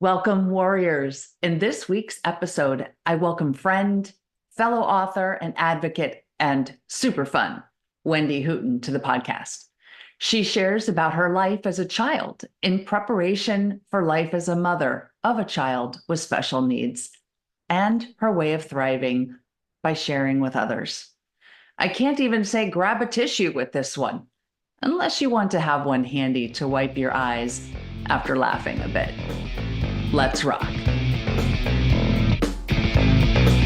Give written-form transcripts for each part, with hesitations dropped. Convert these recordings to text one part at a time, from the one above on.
Welcome, warriors. In this week's episode, I welcome friend, fellow author, and advocate, and super fun, Wendy Hooton, to the podcast. She shares about her life as a child in preparation for life as a mother of a child with special needs and her way of thriving by sharing with others. I can't even say grab a tissue with this one, unless you want to have one handy to wipe your eyes after laughing a bit. Let's rock.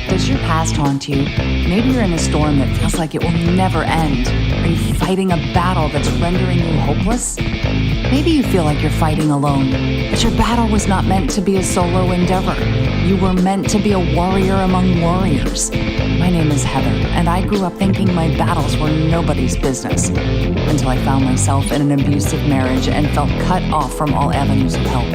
Does your past haunt you? Maybe you're in a storm that feels like it will never end. Are you fighting a battle that's rendering you hopeless? Maybe you feel like you're fighting alone, but your battle was not meant to be a solo endeavor. You were meant to be a warrior among warriors. My name is Heather, and I grew up thinking my battles were nobody's business until I found myself in an abusive marriage and felt cut off from all avenues of help.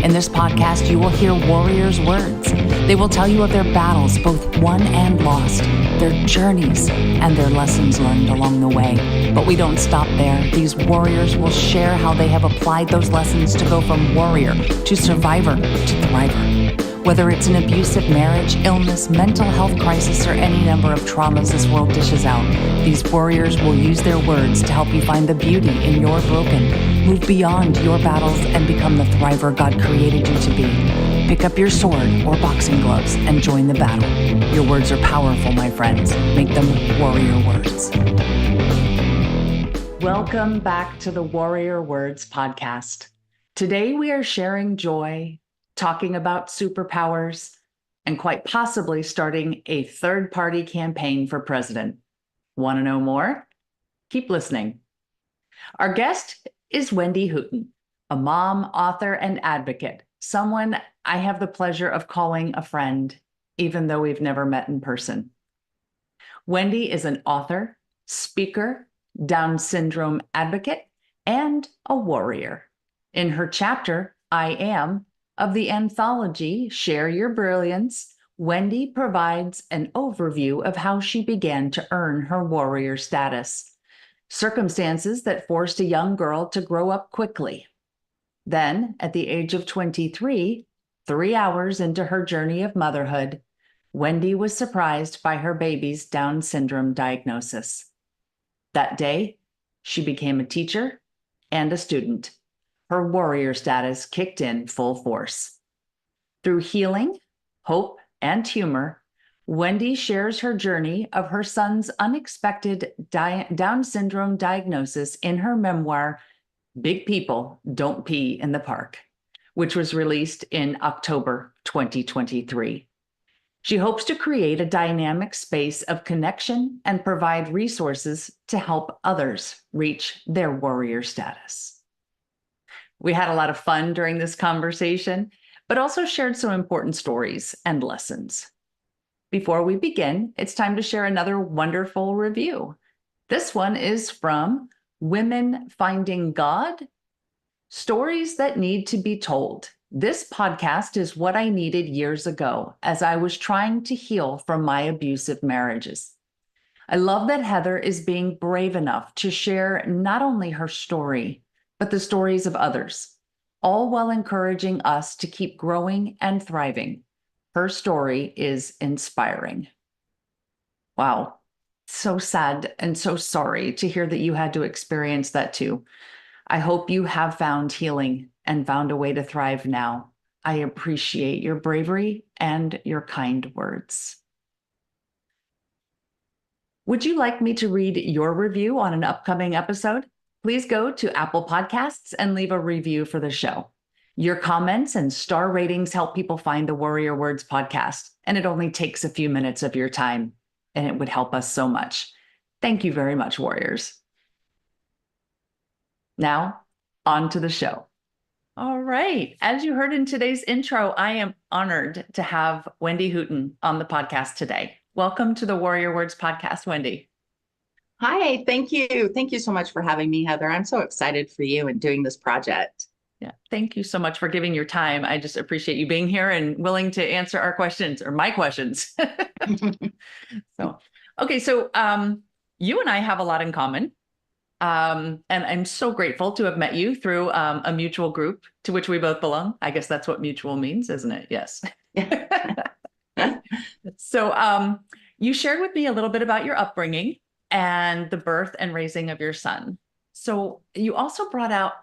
In this podcast, you will hear warriors' words. They will tell you of their battles, both won and lost, their journeys, and their lessons learned along the way. But we don't stop there. These warriors will share how they have applied those lessons to go from warrior to survivor to thriver. Whether it's an abusive marriage, illness, mental health crisis, or any number of traumas this world dishes out, these warriors will use their words to help you find the beauty in your broken, move beyond your battles, and become the thriver God created you to be. Pick up your sword or boxing gloves and join the battle. Your words are powerful, my friends. Make them warrior words. Welcome back to the Warrior Words podcast. Today we are sharing joy, talking about superpowers, and quite possibly starting a third-party campaign for president. Want to know more? Keep listening. Our guest is Wendy Hooton, a mom, author, and advocate, someone I have the pleasure of calling a friend, even though we've never met in person. Wendy is an author, speaker, Down syndrome advocate, and a warrior. In her chapter, I Am, of the anthology Share Your Brilliance, Wendy provides an overview of how she began to earn her warrior status, circumstances that forced a young girl to grow up quickly. Then, at the age of 23, 3 hours into her journey of motherhood, Wendy was surprised by her baby's Down syndrome diagnosis. That day, she became a teacher and a student. Her warrior status kicked in full force. Through healing, hope, and humor, Wendy shares her journey of her son's unexpected Down syndrome diagnosis in her memoir, Big People Don't Pee in the Park, which was released in October 2023. She hopes to create a dynamic space of connection and provide resources to help others reach their warrior status. We had a lot of fun during this conversation, but also shared some important stories and lessons. Before we begin, it's time to share another wonderful review. This one is from Women Finding God, Stories That Need to Be Told. This podcast is what I needed years ago as I was trying to heal from my abusive marriages. I love that Heather is being brave enough to share not only her story, but the stories of others, all while encouraging us to keep growing and thriving. Her story is inspiring. Wow, so sad and so sorry to hear that you had to experience that too. I hope you have found healing and found a way to thrive now. I appreciate your bravery and your kind words. Would you like me to read your review on an upcoming episode? Please go to Apple Podcasts and leave a review for the show. Your comments and star ratings help people find the Warrior Words podcast, and it only takes a few minutes of your time, and it would help us so much. Thank you very much, warriors. Now, on to the show. All right. As you heard in today's intro, I am honored to have Wendy Hooton on the podcast today. Welcome to the Warrior Words podcast, Wendy. Hi, thank you. Thank you so much for having me, Heather. I'm so excited for you and doing this project. Yeah, thank you so much for giving your time. I just appreciate you being here and willing to answer our questions or my questions. So you and I have a lot in common. And I'm so grateful to have met you through a mutual group to which we both belong. I guess that's what mutual means, isn't it? Yes. So, you shared with me a little bit about your upbringing and the birth and raising of your son. So, you also brought out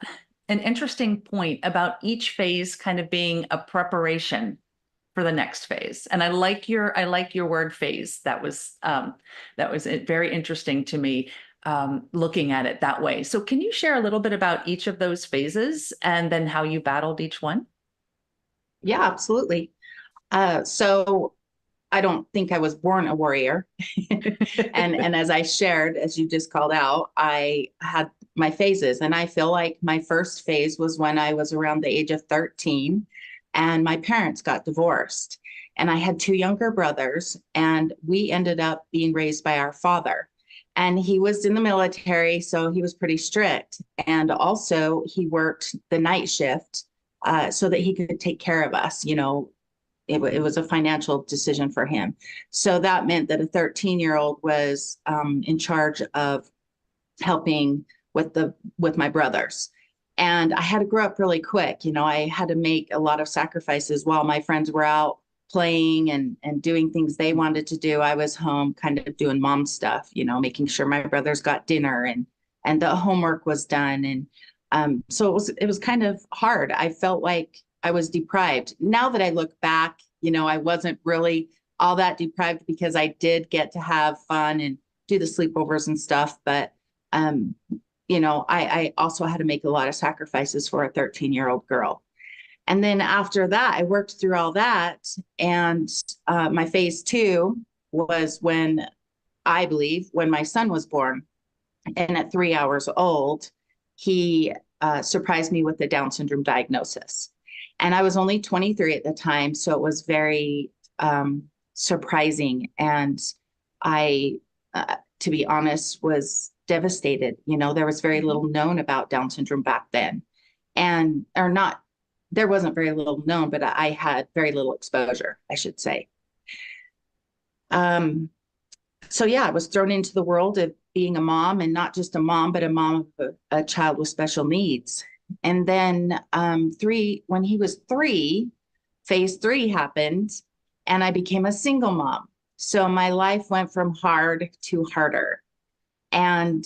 an interesting point about each phase kind of being a preparation for the next phase. And I like your word phase. That was very interesting to me, looking at it that way. So, can you share a little bit about each of those phases and then how you battled each one? Yeah, absolutely. So I don't think I was born a warrior. And as I shared, as you just called out, I had my phases. And I feel like my first phase was when I was around the age of 13 and my parents got divorced. And I had two younger brothers, and we ended up being raised by our father. And he was in the military, so he was pretty strict. And also, he worked the night shift so that he could take care of us. It was a financial decision for him. So that meant that a 13-year-old was in charge of helping with my brothers. And I had to grow up really quick. I had to make a lot of sacrifices while my friends were out playing and doing things they wanted to do. I was home kind of doing mom stuff, making sure my brothers got dinner and the homework was done. And so it was kind of hard. I felt like I was deprived. Now that I look back, I wasn't really all that deprived because I did get to have fun and do the sleepovers and stuff. But, I also had to make a lot of sacrifices for a 13-year-old girl. And then after that, I worked through all that. And my phase two was when I believe when my son was born. And at 3 hours old, he surprised me with the Down syndrome diagnosis. And I was only 23 at the time, so it was very surprising. And I, to be honest, was devastated. There was very little known about Down syndrome back then. There wasn't very little known, but I had very little exposure, I should say. So yeah, I was thrown into the world of being a mom, and not just a mom, but a mom of a child with special needs. And then when he was 3, phase 3 happened, and I became a single mom. So my life went from hard to harder. And,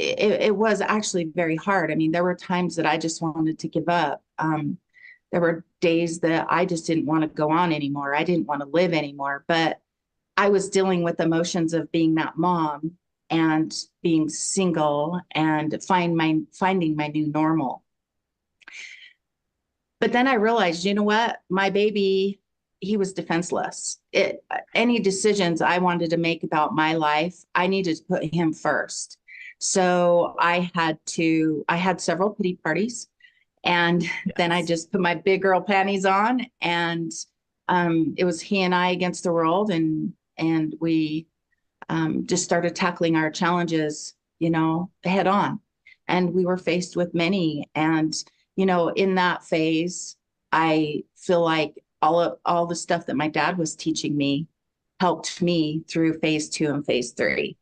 it was actually very hard. I mean, there were times that I just wanted to give up. There were days that I just didn't want to go on anymore. I didn't want to live anymore. But I was dealing with emotions of being that mom and being single and finding my new normal. But then I realized, you know what? My baby, he was defenseless. Any decisions I wanted to make about my life, I needed to put him first. So I had several pity parties. And then I just put my big girl panties on, and it was he and I against the world. And we just started tackling our challenges, head on. And we were faced with many. And, in that phase, I feel like all the stuff that my dad was teaching me helped me through phase 2 and phase 3.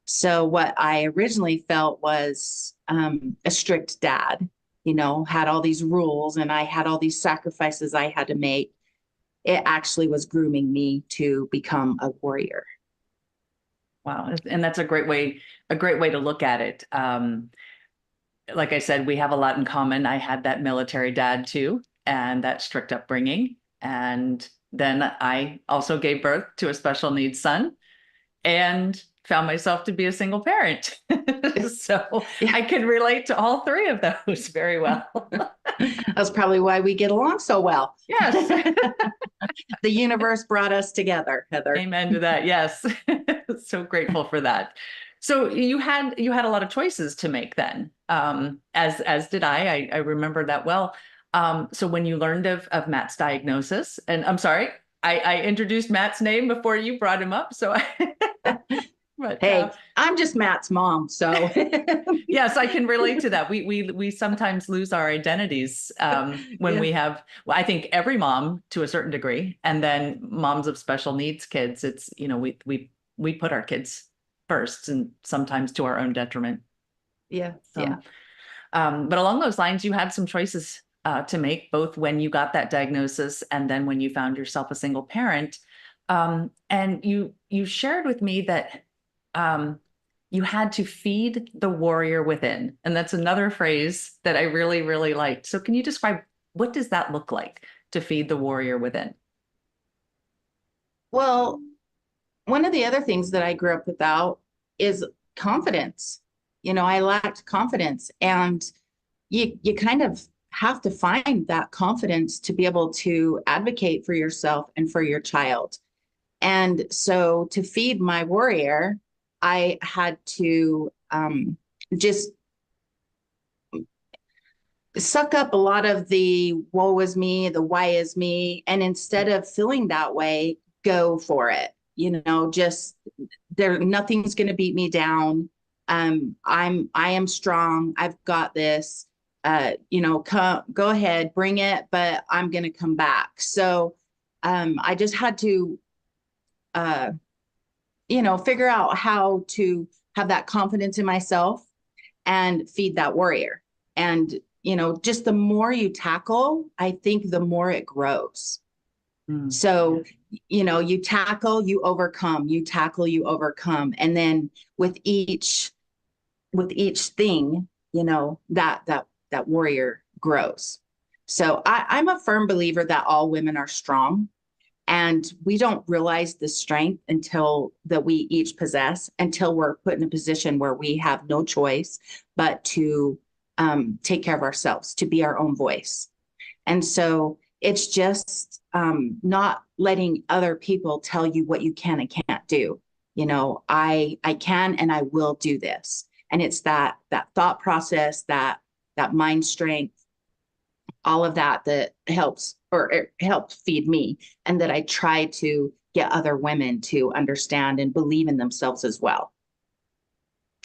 So what I originally felt was a strict dad, had all these rules and I had all these sacrifices I had to make. It actually was grooming me to become a warrior. Wow. And that's a great way to look at it. Like I said, we have a lot in common. I had that military dad too, and that strict upbringing. And then I also gave birth to a special needs son and found myself to be a single parent. So Yeah. I can relate to all three of those very well. That's probably why we get along so well. Yes. The universe brought us together, Heather. Amen to that. Yes. So grateful for that. So you had a lot of choices to make then, as did I. I remember that well. So when you learned of Matt's diagnosis, and I'm sorry, I introduced Matt's name before you brought him up. So but hey, I'm just Matt's mom, so yes, I can relate to that. We sometimes lose our identities when we have. Well, I think every mom to a certain degree, and then moms of special needs kids. It's we put our kids first, and sometimes to our own detriment. Yeah. So, Yeah. but along those lines, you had some choices to make, both when you got that diagnosis and then when you found yourself a single parent. And you shared with me that you had to feed the warrior within, and that's another phrase that I really, really liked. So, can you describe, what does that look like, to feed the warrior within? Well, one of the other things that I grew up without is confidence. I lacked confidence, and you kind of have to find that confidence to be able to advocate for yourself and for your child. And so to feed my warrior, I had to just suck up a lot of the woe is me, the why is me. And instead of feeling that way, go for it. Just nothing's going to beat me down. I am strong. I've got this. Go ahead, bring it, but I'm going to come back. So I just had to, uh, figure out how to have that confidence in myself and feed that warrior. And, just the more you tackle, I think the more it grows. So, you tackle, you overcome, you tackle, you overcome. And then with each thing, that warrior grows. So I'm a firm believer that all women are strong, and we don't realize the strength that we each possess until we're put in a position where we have no choice but to take care of ourselves, to be our own voice. And so it's just not letting other people tell you what you can and can't do. I can and I will do this. And it's that thought process, that mind strength, all of that helps, or it helped feed me, and that I try to get other women to understand and believe in themselves as well.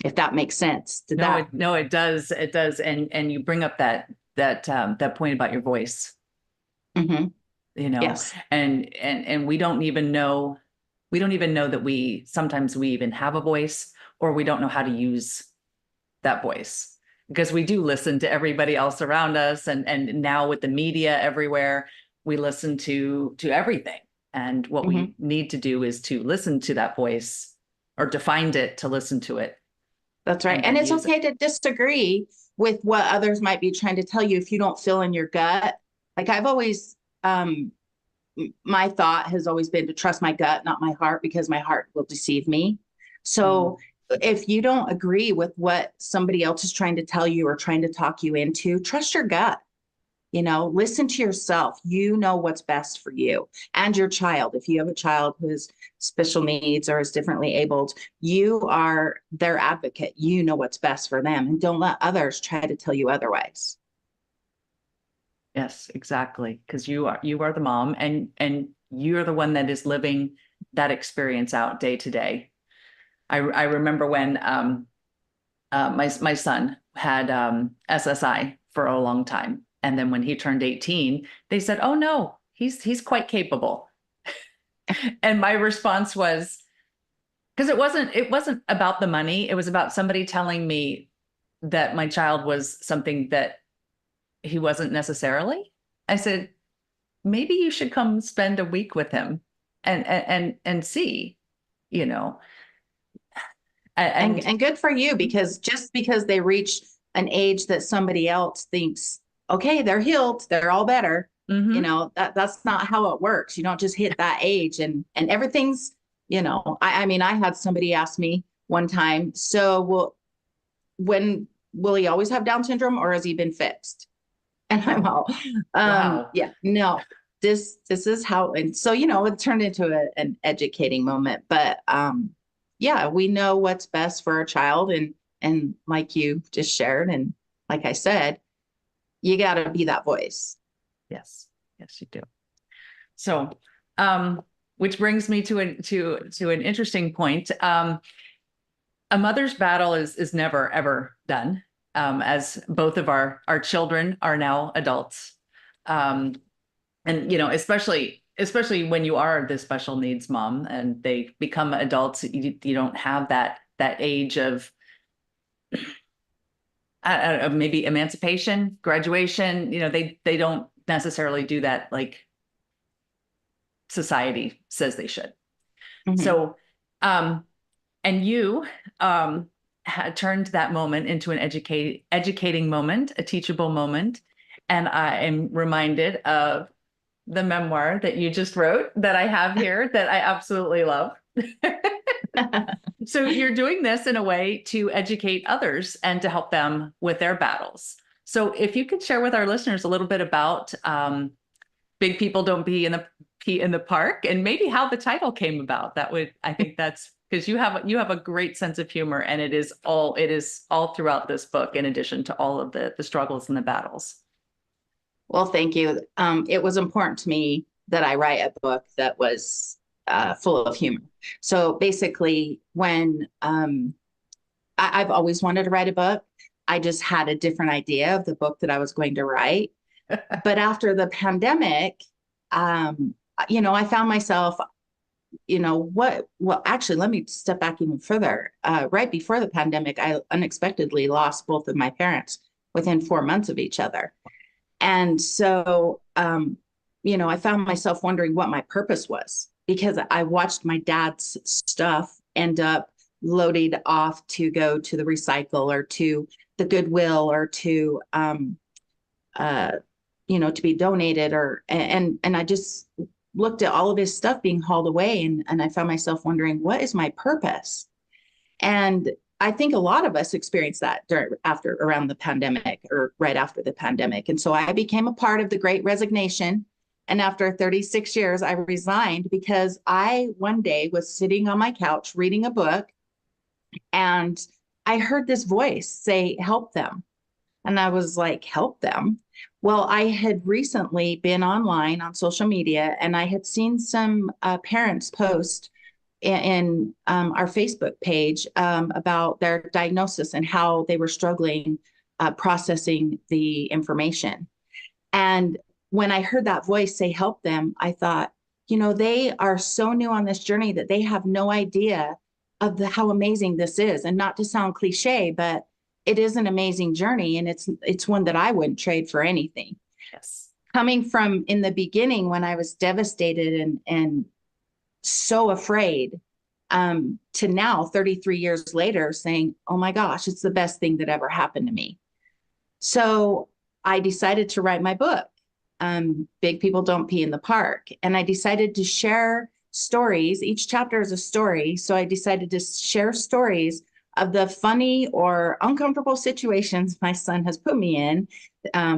If that makes sense. No, it does. It does. And you bring up that point about your voice, Mm-hmm. you know, Yes. and we don't even know that sometimes we even have a voice, or we don't know how to use that voice, because we do listen to everybody else around us. And now with the media everywhere, we listen to everything. And what Mm-hmm. we need to do is to listen to that voice, or to find it, to listen to it. That's right. And And then it's use it. okay to disagree with what others might be trying to tell you if you don't feel in your gut. Like I've always, my thought has always been to trust my gut, not my heart, because my heart will deceive me. So if you don't agree with what somebody else is trying to tell you or trying to talk you into, trust your gut. Listen to yourself. What's best for you and your child. If you have a child who has special needs or is differently abled, you are their advocate. You know what's best for them, and don't let others try to tell you otherwise. Yes, exactly. Because you are the mom, and you're the one that is living that experience out day to day. I remember when my son had SSI for a long time, and then when he turned 18, they said, "Oh no, he's quite capable." And my response was, because it wasn't about the money, it was about somebody telling me that my child was something that he wasn't necessarily. I said, maybe you should come spend a week with him and see, you know. And And good for you, because just because they reach an age that somebody else thinks, okay, they're healed, they're all better, mhm. that's not how it works. You don't just hit that age and everything's, I mean, I had somebody ask me one time, so when will he always have Down syndrome, or has he been fixed? And I'm all, Wow. yeah, no, this is how. And so, it turned into an educating moment, but yeah, we know what's best for our child. And like you just shared, and like I said, you got to be that voice. Yes. Yes, you do. So, which brings me to an interesting point. A mother's battle is never ever done. As both of our children are now adults. And especially when you are the special needs mom and they become adults, you don't have that age of maybe emancipation, graduation. They don't necessarily do that like society says they should. Mhm. So, and you had turned that moment into an educating moment, a teachable moment. And I am reminded of the memoir that you just wrote that I have here that I absolutely love. So you're doing this in a way to educate others and to help them with their battles. So if you could share with our listeners a little bit about Big People Don't Pee in the Park, and maybe how the title came about. I think that's because you have a great sense of humor, and it is all throughout this book, in addition to all of the struggles and the battles. Well, thank you. It was important to me that I write a book that was full of humor. So basically, when I've always wanted to write a book, I just had a different idea of the book that I was going to write. But after the pandemic, I found myself, well, actually, let me step back even further. Right before the pandemic, I unexpectedly lost both of my parents within 4 months of each other. And so, I found myself wondering what my purpose was, because I watched my dad's stuff end up loaded off to go to the recycle or to the Goodwill or to, uh, to be donated, and I just looked at all of his stuff being hauled away, and I found myself wondering, what is my purpose? And I think a lot of us experienced that around the pandemic or right after the pandemic. And so I became a part of the Great Resignation. And after 36 years, I resigned because I one day was sitting on my couch reading a book, and I heard this voice say, help them. And I was like, help them? Well, I had recently been online on social media, and I had seen some parents post in our Facebook page about their diagnosis and how they were struggling processing the information. And when I heard that voice say, help them, I thought, they are so new on this journey that they have no idea of how amazing this is. And not to sound cliche, but it is an amazing journey. And it's one that I wouldn't trade for anything. Yes. Coming from in the beginning when I was devastated and so afraid, to now 33 years later saying, oh my gosh, it's the best thing that ever happened to me. So I decided to write my book, Big People Don't Pee in the Park. And I decided to share stories. Each chapter is a story. So I decided to share stories of the funny or uncomfortable situations my son has put me in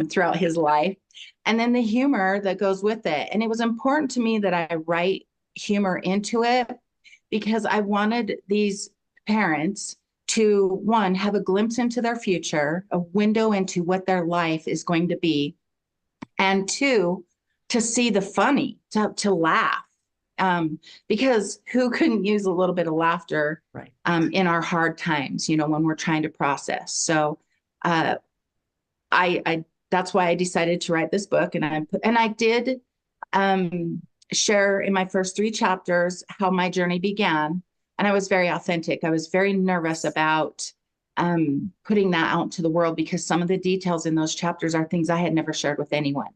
throughout his life, and then the humor that goes with it. And it was important to me that I write humor into it because I wanted these parents to, one, have a glimpse into their future, a window into what their life is going to be, and two, to see the funny, to laugh. Because who couldn't use a little bit of laughter Right. in our hard times, when we're trying to process. So I that's why I decided to write this book, and I did share in my first 3 chapters how my journey began, and I was very authentic. I was very nervous about putting that out to the world because some of the details in those chapters are things I had never shared with anyone.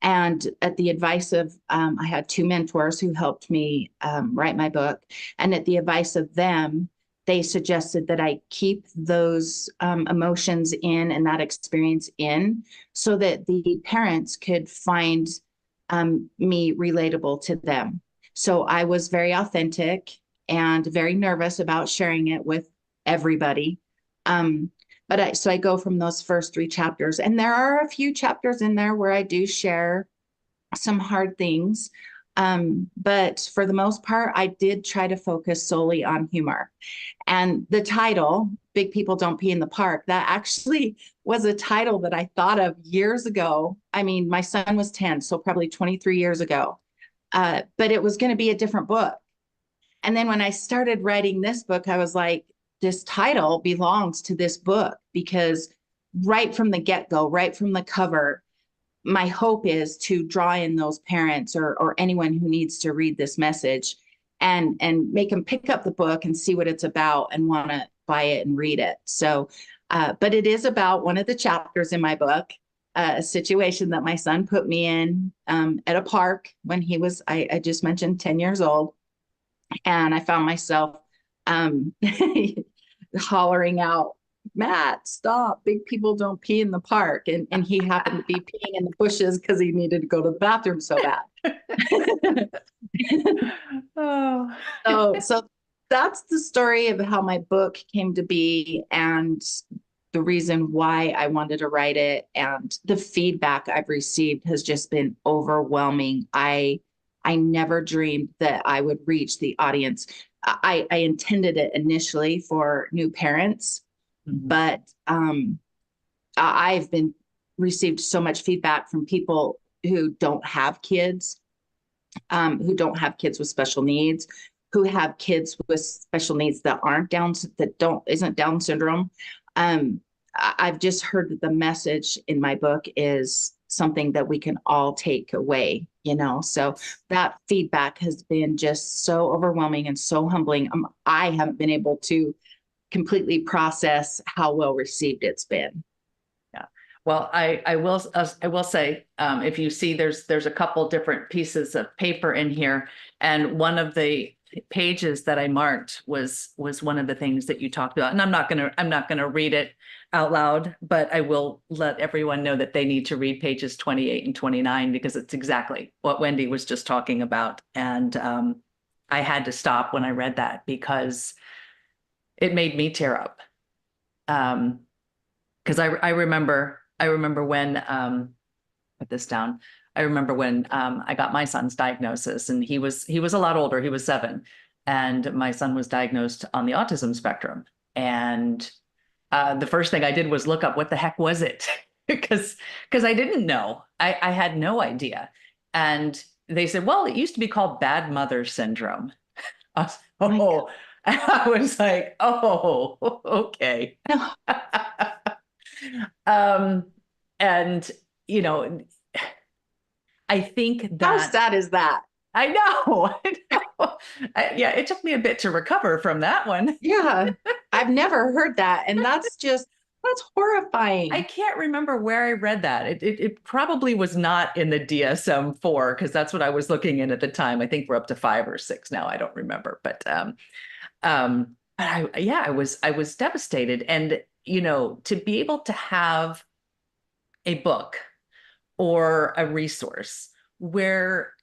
And at the advice of, I had 2 mentors who helped me write my book. And at the advice of them, they suggested that I keep those emotions in and that experience in so that the parents could find me relatable to them. So I was very authentic and very nervous about sharing it with everybody. So I go from those first 3 chapters, and there are a few chapters in there where I do share some hard things. But for the most part, I did try to focus solely on humor. And the title, Big People Don't Pee in the Park, that actually was a title that I thought of years ago. I mean, my son was 10, so probably 23 years ago. But it was going to be a different book. And then when I started writing this book, I was like, this title belongs to this book, because right from the get-go, right from the cover, my hope is to draw in those parents or anyone who needs to read this message and make them pick up the book and see what it's about and want to buy it and read it. So, but it is about one of the chapters in my book, a situation that my son put me in at a park when he was, I just mentioned, 10 years old. And I found myself hollering out, Matt, stop. Big people don't pee in the park. And he happened to be peeing in the bushes because he needed to go to the bathroom so bad. Oh. So that's the story of how my book came to be and the reason why I wanted to write it. And the feedback I've received has just been overwhelming. I never dreamed that I would reach the audience. I intended it initially for new parents, but I've been received so much feedback from people who don't have kids with special needs, who have kids with special needs that isn't Down syndrome. I've just heard that the message in my book is something that we can all take away, so that feedback has been just so overwhelming and so humbling. I haven't been able to completely process how well received it's been. Yeah. Well, I will say, if you see, there's a couple different pieces of paper in here, and one of the pages that I marked was one of the things that you talked about. And I'm not gonna read it out loud, but I will let everyone know that they need to read pages 28 and 29 because it's exactly what Wendy was just talking about. And I had to stop when I read that because it made me tear up. Because I remember when put this down. I remember when I got my son's diagnosis, and he was a lot older. He was 7, and my son was diagnosed on the autism spectrum. And the first thing I did was look up what the heck was it, because I didn't know. I had no idea. And they said, well, it used to be called bad mother syndrome. I was, I was like, oh, okay. And I think that. How sad is that? I know. Yeah, it took me a bit to recover from that one. Yeah, I've never heard that. And that's horrifying. I can't remember where I read that. It probably was not in the DSM-4 because that's what I was looking in at the time. I think we're up to 5 or 6 now. I don't remember, but I was devastated. And to be able to have a book or a resource where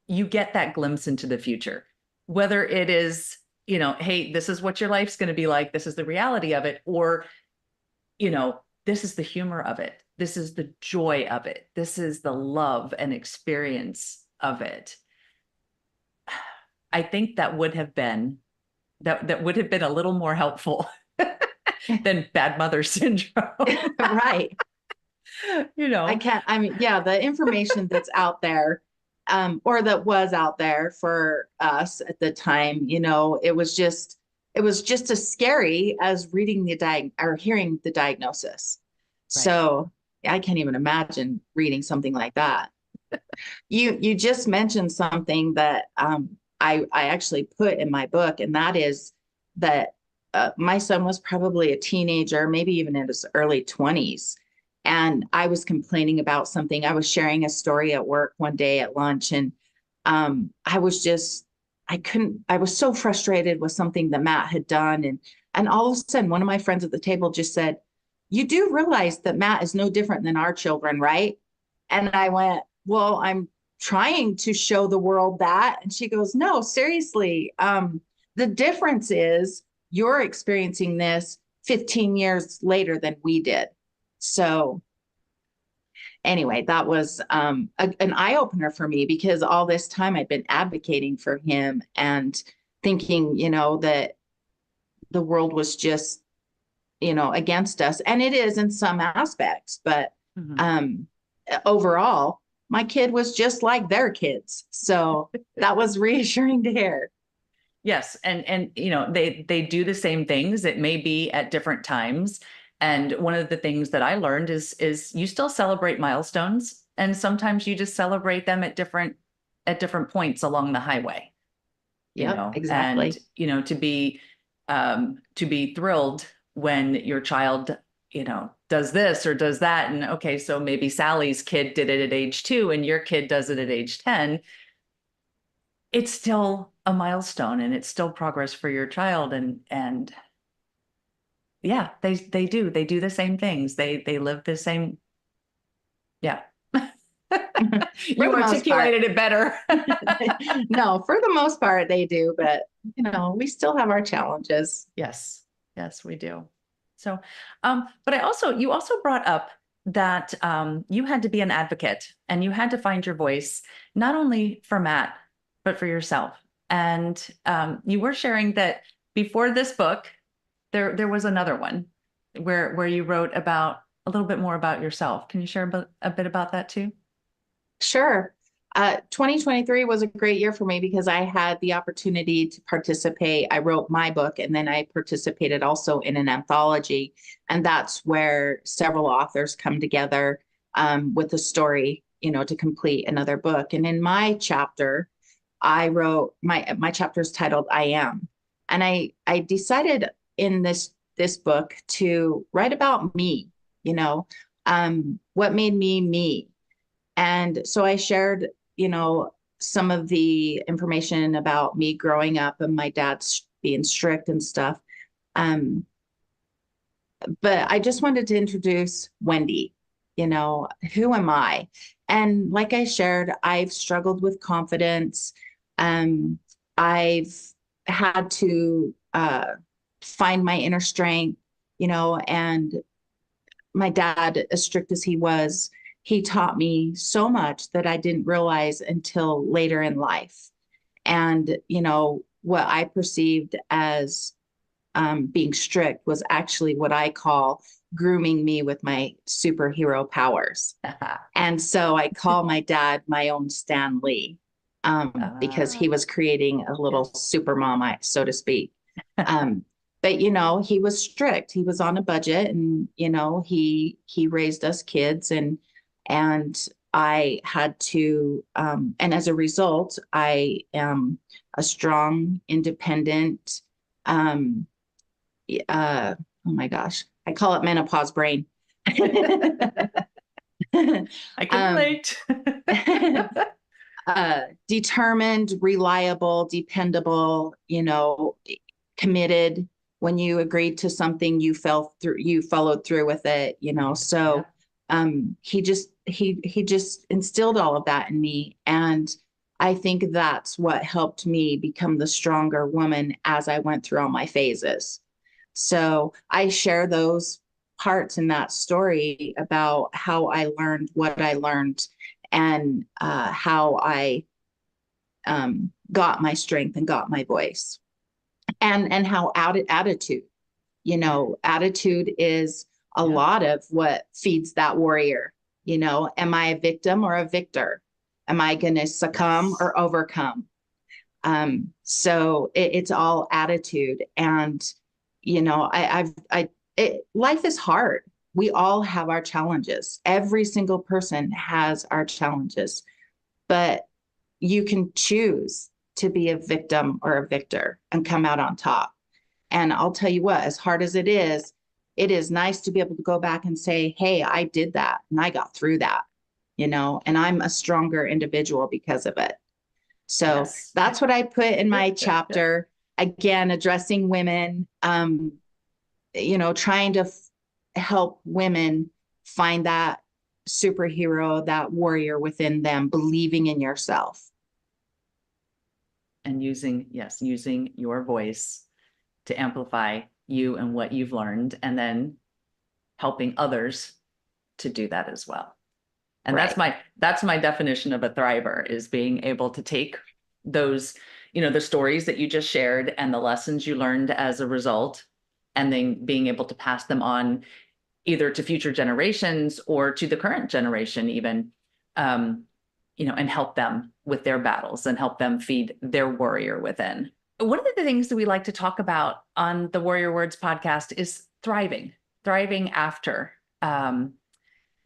you get that glimpse into the future, whether it is, hey, this is what your life's going to be like. This is the reality of it. Or, this is the humor of it. This is the joy of it. This is the love and experience of it. I think that would have been a little more helpful than bad mother syndrome. Right. The information that's out there, or that was out there for us at the time, it was just as scary as reading or hearing the diagnosis. Right. So I can't even imagine reading something like that. You just mentioned something that I actually put in my book, and that is that my son was probably a teenager, maybe even in his early 20s. And I was complaining about something. I was sharing a story at work one day at lunch, and I was so frustrated with something that Matt had done. And all of a sudden, one of my friends at the table just said, you do realize that Matt is no different than our children, right? And I went, well, I'm trying to show the world that. And she goes, no, seriously. The difference is you're experiencing this 15 years later than we did. So anyway, that was an eye-opener for me, because all this time I'd been advocating for him and thinking, that the world was just, against us. And it is in some aspects, but overall, my kid was just like their kids. So that was reassuring to hear. Yes. And they do the same things. It may be at different times. And one of the things that I learned is you still celebrate milestones, and sometimes you just celebrate them at different points along the highway. Yep, and, exactly. to be thrilled when your child, does this or does that. And okay, so maybe Sally's kid did it at age 2 and your kid does it at age 10. It's still a milestone and it's still progress for your child. And yeah, they do the same things. They live the same. Yeah. For You the most part. articulated it better. No, for the most part they do, but we still have our challenges. Yes. Yes, we do. So, but you also brought up that you had to be an advocate and you had to find your voice, not only for Matt, but for yourself. And you were sharing that before this book, there was another one where you wrote about a little bit more about yourself. Can you share a bit about that too? Sure. 2023 was a great year for me because I had the opportunity to participate. I wrote my book and then I participated also in an anthology. And that's where several authors come together with a story, to complete another book. And in my chapter, I wrote my chapter is titled I Am. And I decided in this book to write about me, what made me me. And so I shared, some of the information about me growing up and my dad's being strict and stuff. Um, but I just wanted to introduce Wendy, who am I? And like I shared, I've struggled with confidence. Um, I've had to find my inner strength, and my dad, as strict as he was, he taught me so much that I didn't realize until later in life. And, what I perceived as being strict was actually what I call grooming me with my superhero powers. And so I call my dad my own Stan Lee, because he was creating a little super mom, so to speak. Um, but he was strict. He was on a budget, and he raised us kids, and I had to, and as a result, I am a strong, independent, um, oh my gosh, I call it menopause brain. I can relate. Determined, reliable, dependable, committed. When you agreed to something, you followed through with it, so he just instilled all of that in me. And I think that's what helped me become the stronger woman as I went through all my phases. So I share those parts in that story about how I learned what I learned, and how I got my strength and got my voice, and how attitude, attitude is a Yeah. lot of what feeds that warrior. Am I a victim or a victor? Am I going to succumb or overcome? So it's all attitude. And life is hard. We all have our challenges. Every single person has our challenges, but you can choose to be a victim or a victor and come out on top. And I'll tell you what, as hard as it is nice to be able to go back and say, hey, I did that and I got through that, and I'm a stronger individual because of it. So Yes. that's what I put in my chapter. Again, addressing women, trying to help women find that superhero, that warrior within them, believing in yourself. And using your voice to amplify you and what you've learned, and then helping others to do that as well. And Right. that's my definition of a thriver, is being able to take those, the stories that you just shared and the lessons you learned as a result, and then being able to pass them on either to future generations or to the current generation even, and help them with their battles and help them feed their warrior within. One of the things that we like to talk about on the Warrior Words podcast is thriving after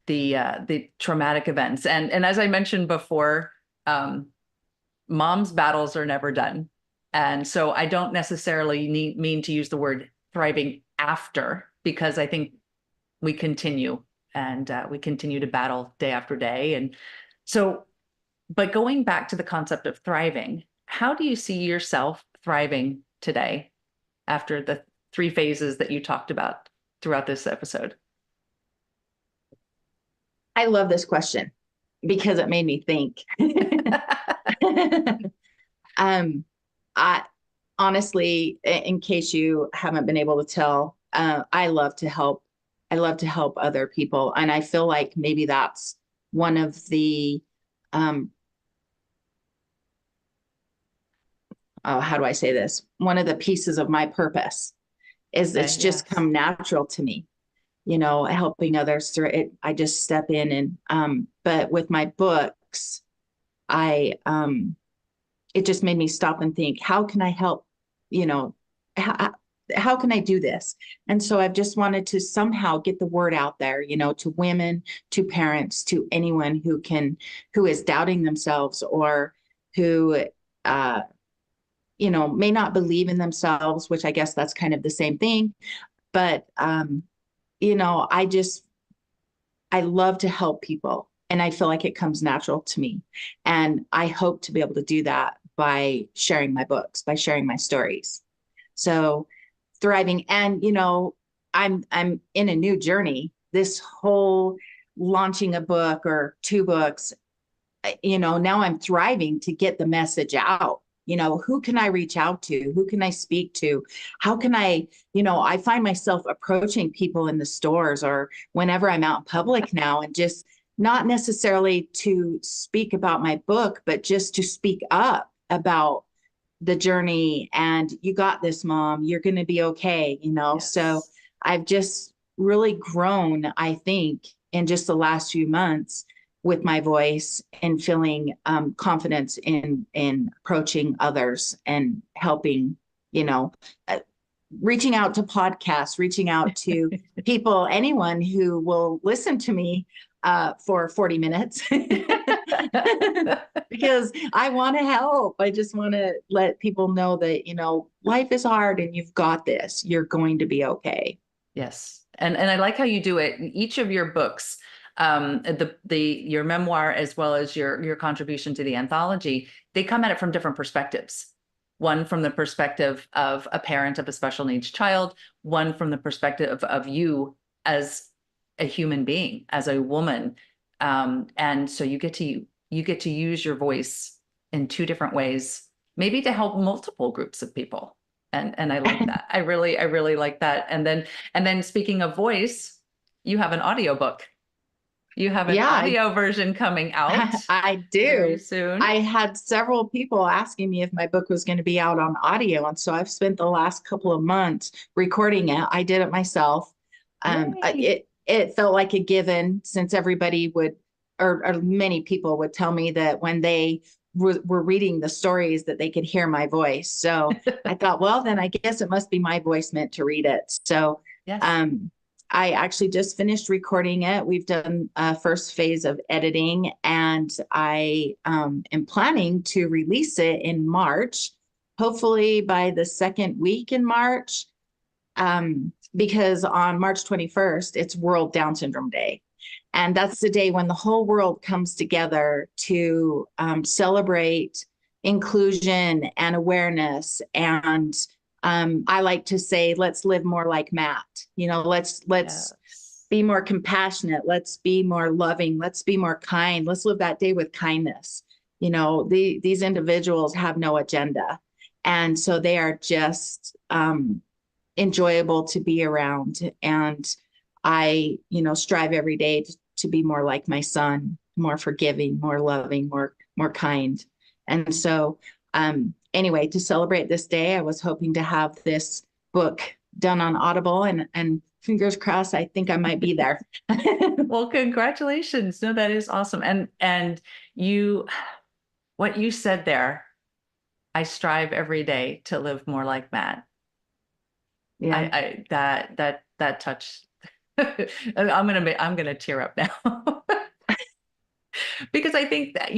the traumatic events. And as I mentioned before, mom's battles are never done. And so I don't necessarily mean to use the word thriving after, because I think we continue and we continue to battle day after day. And so, but going back to the concept of thriving, how do you see yourself thriving today after the three phases that you talked about throughout this episode? I love this question because it made me think. I honestly, in case you haven't been able to tell, I love to help. I love to help other people. And I feel like maybe that's one of the, um, oh, how do I say this? One of the pieces of my purpose is it's just Yes. come natural to me, helping others through it. I just step in but with my books, I, it just made me stop and think, how can I help? You know, how, how can I do this? And so I've just wanted to somehow get the word out there, to women, to parents, to anyone who is doubting themselves or who, may not believe in themselves, which I guess that's kind of the same thing. But, I just, I love to help people. And I feel like it comes natural to me. And I hope to be able to do that by sharing my books, by sharing my stories. So thriving. And, I'm in a new journey. This whole launching a book or two books, now I'm thriving to get the message out. Who can I reach out to? Who can I speak to? How can I find myself approaching people in the stores or whenever I'm out in public now, and just not necessarily to speak about my book, but just to speak up about the journey. And you got this, Mom, you're going to be okay. Yes. So I've just really grown, I think, in just the last few months with my voice and feeling confidence in approaching others and helping, uh, reaching out to podcasts, reaching out to people, anyone who will listen to me for 40 minutes because I want to help. I just want to let people know that, life is hard and you've got this. You're going to be okay. Yes. And I like how you do it. In each of your books, your memoir as well as your contribution to the anthology, they come at it from different perspectives. One from the perspective of a parent of a special needs child, one from the perspective of you as a human being, as a woman. And so you get to use your voice in two different ways, maybe to help multiple groups of people. And I like that. I really like that. And then speaking of voice, you have an audiobook. You have an Yeah, audio version coming out I very do. soon. I had several people asking me if my book was going to be out on audio. And so I've spent the last couple of months recording it. I did it myself. Yay. It felt like a given since everybody would, or many people would tell me that when they were reading the stories that they could hear my voice. So I thought, well, then I guess it must be my voice meant to read it. So, Yes. I actually just finished recording it. We've done a first phase of editing, and I am planning to release it in March, hopefully by the second week in March, because on March 21st, it's World Down Syndrome Day. And that's the day when the whole world comes together to celebrate inclusion and awareness. And I like to say, let's live more like Matt. Let's Yes. be more compassionate. Let's be more loving. Let's be more kind. Let's live that day with kindness. These individuals have no agenda, and so they are just enjoyable to be around. And I, strive every day to be more like my son, more forgiving, more loving, more kind. And so, anyway, to celebrate this day, I was hoping to have this book done on Audible, and fingers crossed, I think I might be there. Well, congratulations. No, that is awesome. And what you said there, I strive every day to live more like Matt. Yeah. That touched. I'm gonna tear up now because I think that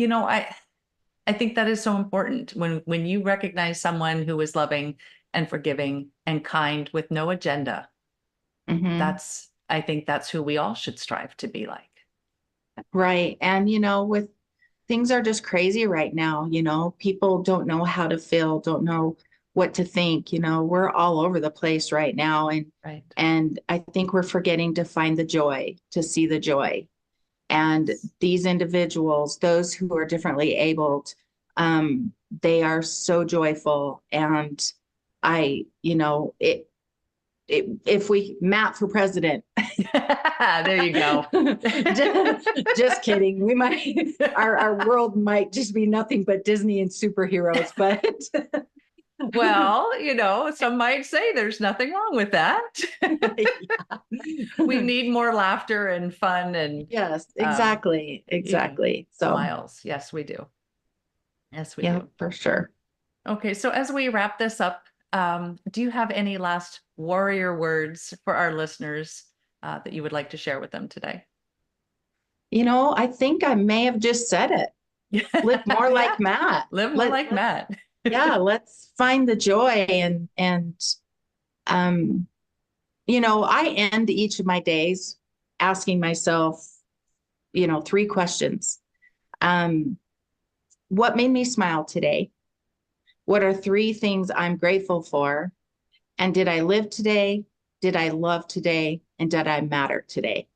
I think that is so important when you recognize someone who is loving and forgiving and kind with no agenda. Mhm. I think that's who we all should strive to be like. Right. And, with things are just crazy right now, people don't know how to feel, don't know what to think, we're all over the place right now. And, Right. and I think we're forgetting to find the joy, to see the joy. And these individuals, those who are differently abled, they are so joyful. And if we Matt for president. There you go. Just kidding. We might our world might just be nothing but Disney and superheroes, but Well, some might say there's nothing wrong with that. We need more laughter and fun and yes, exactly. So smiles. Yes, we do. Yes, we do. for sure. Okay, so as we wrap this up, do you have any last warrior words for our listeners that you would like to share with them today? I think I may have just said it. Live more like Matt. Live more like Matt. Yeah, let's find the joy and I end each of my days asking myself, 3 questions. What made me smile today? What are 3 things I'm grateful for? And did I live today? Did I love today? And did I matter today?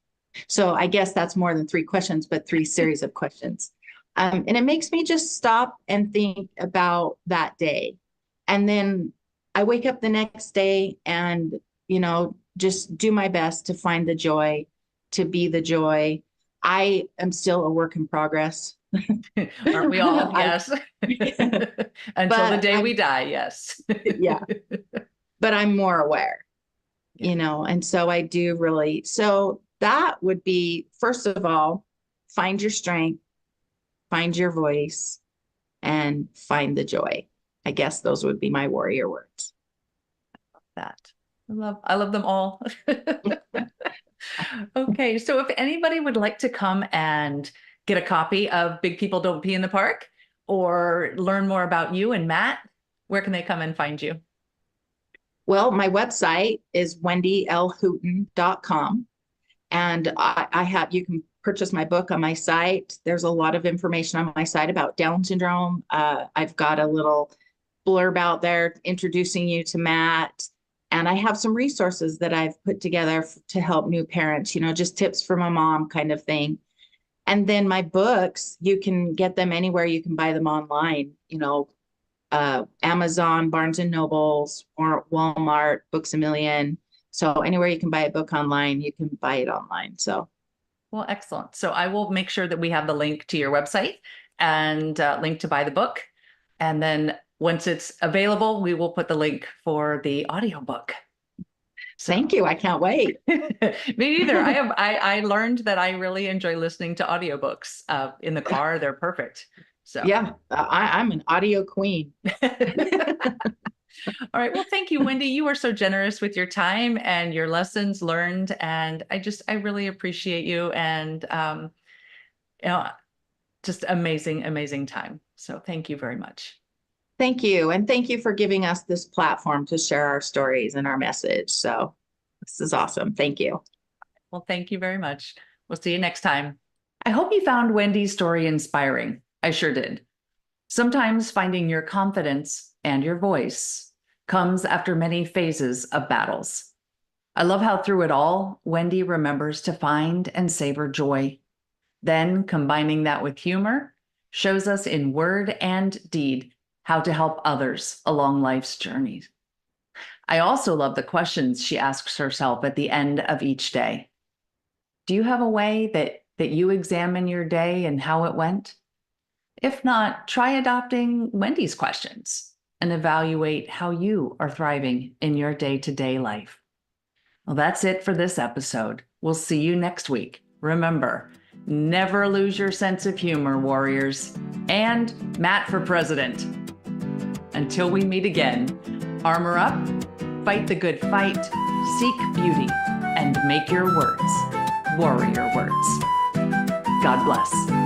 So I guess that's more than 3 questions, but 3 series of questions. And it makes me just stop and think about that day. And then I wake up the next day and, just do my best to find the joy, to be the joy. I am still a work in progress. Aren't we all? Yes. Until the day we die. Yes. Yeah. But I'm more aware, and so I do really. So that would be, first of all, find your strength, find your voice, and find the joy. I guess those would be my warrior words. That. I love them all. Okay, so if anybody would like to come and get a copy of Big People Don't Pee in the Park or learn more about you and Matt, where can they come and find you? Well, my website is wendylhooton.com. And you can purchase my book on my site. There's a lot of information on my site about Down syndrome. I've got a little blurb out there introducing you to Matt. And I have some resources that I've put together to help new parents, just tips from a mom kind of thing. And then my books, you can get them anywhere. You can buy them online, Amazon, Barnes and Nobles, or Walmart, Books A Million. So anywhere you can buy a book online, you can buy it online. So, well, excellent. So I will make sure that we have the link to your website and link to buy the book. And then once it's available, we will put the link for the audiobook. So. Thank you. I can't wait. Me neither. I learned that I really enjoy listening to audiobooks in the car. They're perfect. So yeah, I'm an audio queen. All right. Well, thank you, Wendy. You are so generous with your time and your lessons learned. And I really appreciate you and, just amazing, amazing time. So thank you very much. Thank you. And thank you for giving us this platform to share our stories and our message. So this is awesome. Thank you. Well, thank you very much. We'll see you next time. I hope you found Wendy's story inspiring. I sure did. Sometimes finding your confidence and your voice comes after many phases of battles. I love how through it all, Wendy remembers to find and savor joy. Then combining that with humor shows us in word and deed how to help others along life's journey. I also love the questions she asks herself at the end of each day. Do you have a way that you examine your day and how it went? If not, try adopting Wendy's questions and evaluate how you are thriving in your day-to-day life. Well, that's it for this episode. We'll see you next week. Remember, never lose your sense of humor, warriors. And Matt for president. Until we meet again, armor up, fight the good fight, seek beauty, and make your words warrior words. God bless.